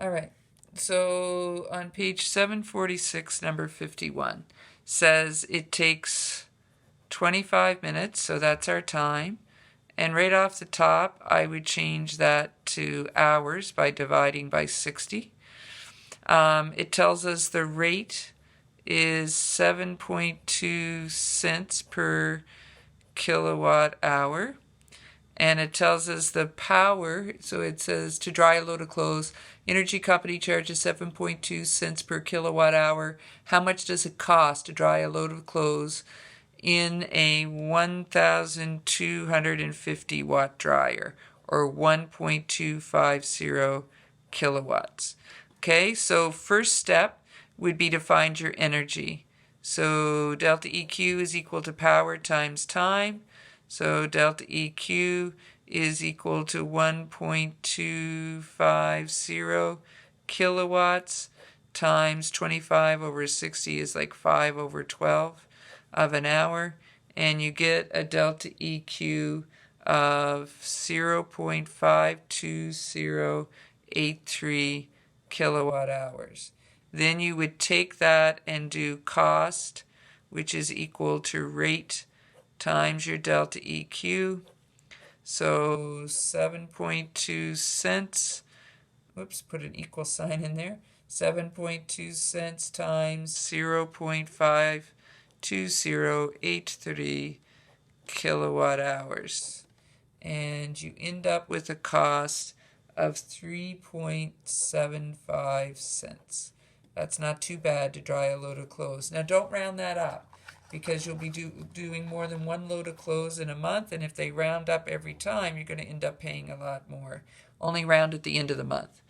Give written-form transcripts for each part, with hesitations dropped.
All right. So on page 746, number 51, says it takes 25 minutes, so that's our time. And right off the top, I would change that to hours by dividing by 60. It tells us the rate is 7.2 cents per kilowatt hour. And it tells us the power, so it says to dry a load of clothes, energy company charges 7.2 cents per kilowatt hour. How much does it cost to dry a load of clothes in a 1,250 watt dryer, or 1.250 kilowatts? Okay, so first step would be to find your energy. So delta EQ is equal to power times time. So delta EQ is equal to 1.250 kilowatts times 25 over 60 is like 5 over 12 of an hour. And you get a delta EQ of 0.52083 kilowatt hours. Then you would take that and do cost, which is equal to rate times your delta EQ. So 7.2 cents, whoops, put an equal sign in there. 7.2 cents times 0.52083 kilowatt hours. And you end up with a cost of 3.75 cents. That's not too bad to dry a load of clothes. Now don't round that up, because you'll be doing more than one load of clothes in a month, and if they round up every time, you're going to end up paying a lot more. Only round at the end of the month.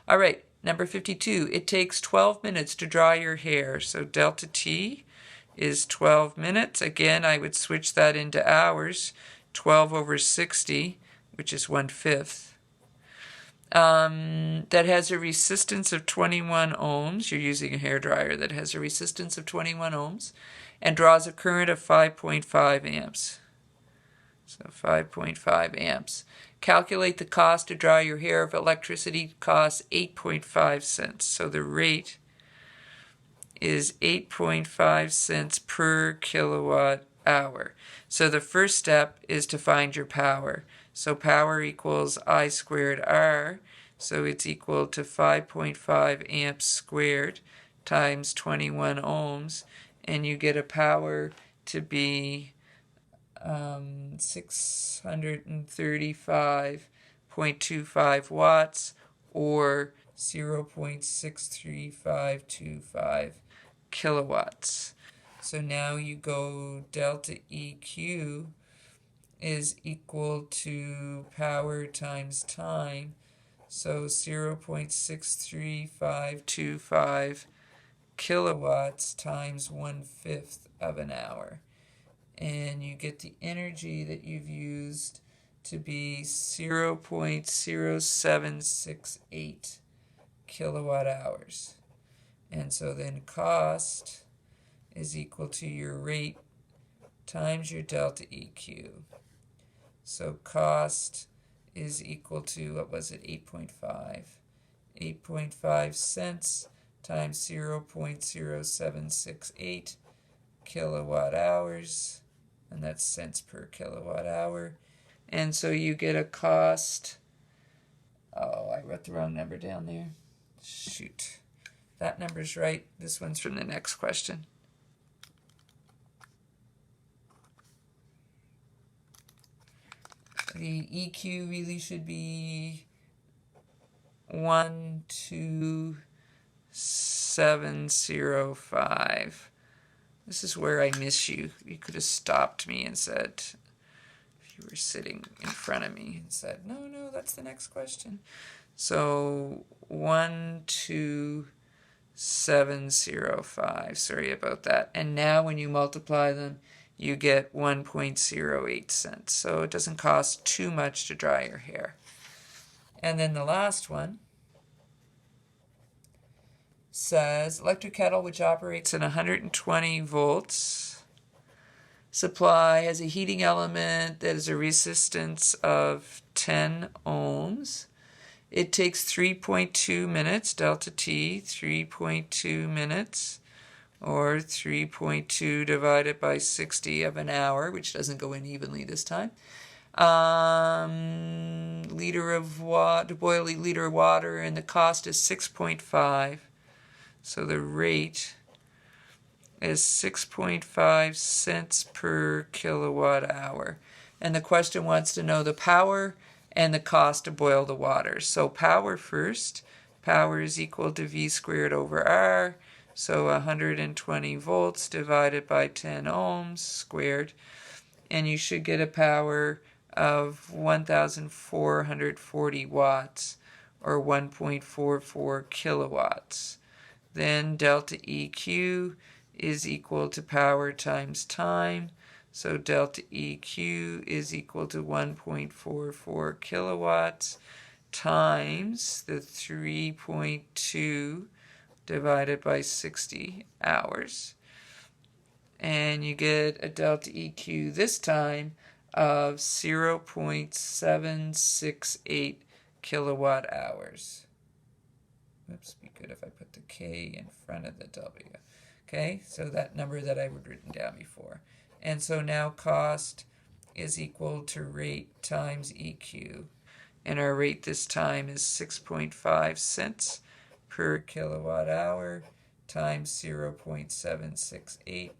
All right, number 52, it takes 12 minutes to dry your hair. So delta T is 12 minutes. Again, I would switch that into hours. 12 over 60, which is 1/5. That has a resistance of 21 ohms. You're using a hairdryer that has a resistance of 21 ohms and draws a current of 5.5 amps. So 5.5 amps. Calculate the cost to dry your hair if electricity costs 8.5 cents. So the rate is 8.5 cents per kilowatt hour. So the first step is to find your power. So power equals I squared R. So it's equal to 5.5 amps squared times 21 ohms. And you get a power to be 635.25 watts, or 0.63525 kilowatts. So now you go delta EQ is equal to power times time. So 0.63525 kilowatts times 1/5 of an hour. And you get the energy that you've used to be 0.0768 kilowatt hours. And so then cost is equal to your rate times your delta EQ. So cost is equal to, what was it, 8.5. 8.5 cents times 0.0768 kilowatt hours, and that's cents per kilowatt hour. And so you get a cost, oh, I wrote the wrong number down there. Shoot. That number's right. This one's from the next question. The EQ really should be 12705. This is where I miss you. You could have stopped me and said, if you were sitting in front of me, and said, no, that's the next question. So 12705. Sorry about that. And now when you multiply them, you get 1.08 cents. So it doesn't cost too much to dry your hair. And then the last one says electric kettle which operates in 120 volts supply has a heating element that is a resistance of 10 ohms, it takes 3.2 minutes, delta T, 3.2 minutes, or 3.2 divided by 60 of an hour, which doesn't go in evenly this time. Liter of water, to boil a liter of water, and the cost is 6.5. So the rate is 6.5 cents per kilowatt hour. And the question wants to know the power and the cost to boil the water. So power first. Power is equal to V squared over R. So 120 volts divided by 10 ohms squared. And you should get a power of 1,440 watts, or 1.44 kilowatts. Then delta EQ is equal to power times time. So delta EQ is equal to 1.44 kilowatts times the 3.2 divided by 60 hours. And you get a delta EQ this time of 0.768 kilowatt hours. Oops, be good if I put the K in front of the W. Okay, so that number that I would written down before. And so now cost is equal to rate times EQ. And our rate this time is 6.5 cents per kilowatt hour times 0.768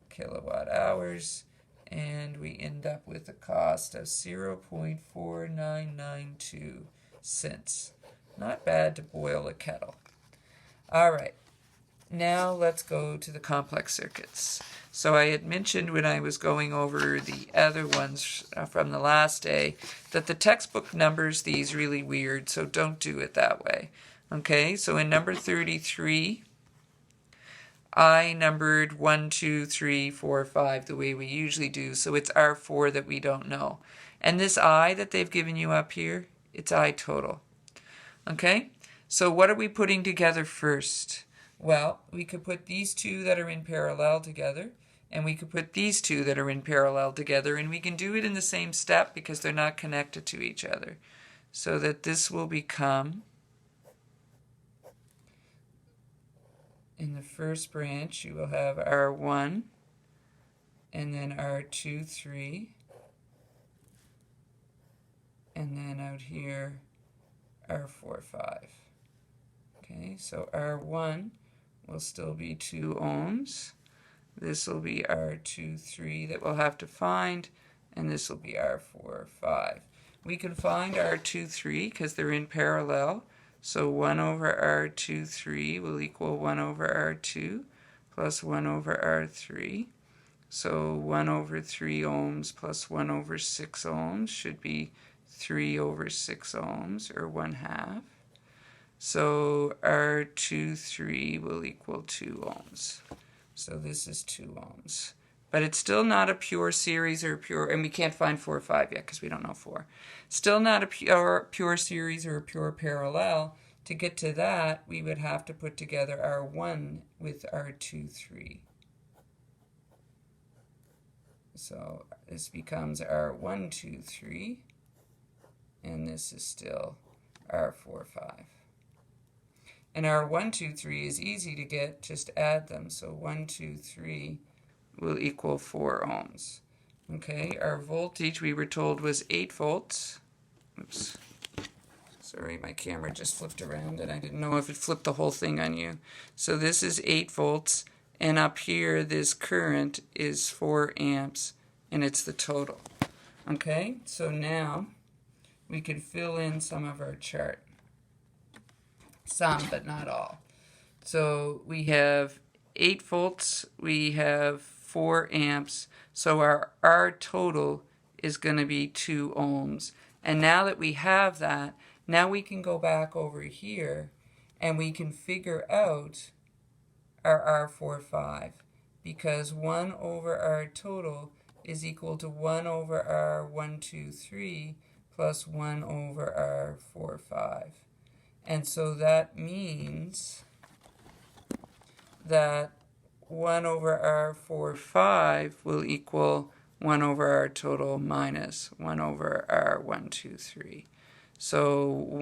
kilowatt hours. And we end up with a cost of 0.4992 cents. Not bad to boil a kettle. All right, now let's go to the complex circuits. So I had mentioned when I was going over the other ones from the last day that the textbook numbers these really weird, so don't do it that way. Okay, so in number 33, I numbered 1, 2, 3, 4, 5 the way we usually do, so it's R4 that we don't know. And this I that they've given you up here, it's I total. Okay, so what are we putting together first? Well, we could put these two that are in parallel together, and we could put these two that are in parallel together, and we can do it in the same step because they're not connected to each other. So that this will become, in the first branch, you will have R1, and then R2, 3, and then out here, R4, 5. Okay, so R1 will still be 2 ohms. This will be R2, 3 that we'll have to find, and this will be R4, 5. We can find R2, 3 because they're in parallel. So 1 over R2, 3 will equal 1 over R2 plus 1 over R3. So 1 over 3 ohms plus 1 over 6 ohms should be 3 over 6 ohms, or 1/2. So R2, 3 will equal 2 ohms. So this is 2 ohms. But it's still not a pure series or pure, and we can't find 4 or 5 yet because we don't know 4. Still not a pure series or a pure parallel. To get to that, we would have to put together R1 with R2, 3. So this becomes R1, 2, 3, and this is still R4, 5. And R1, 2, 3 is easy to get, just add them. So 1, 2, 3 will equal 4 ohms. Okay, our voltage we were told was 8 volts. Oops. Sorry, my camera just flipped around and I didn't know if it flipped the whole thing on you. So this is 8 volts, and up here this current is 4 amps, and it's the total. Okay, so now we can fill in some of our chart. Some, but not all. So we have 8 volts, we have 4 amps, so our R total is going to be 2 ohms. And now that we have that, now we can go back over here and we can figure out our R4, 5, because 1 over R total is equal to 1 over R1, 2, 3 plus 1 over R4, 5. And so that means that 1 over R4, 5 will equal 1 over R total minus 1 over R1, 2, 3. So 1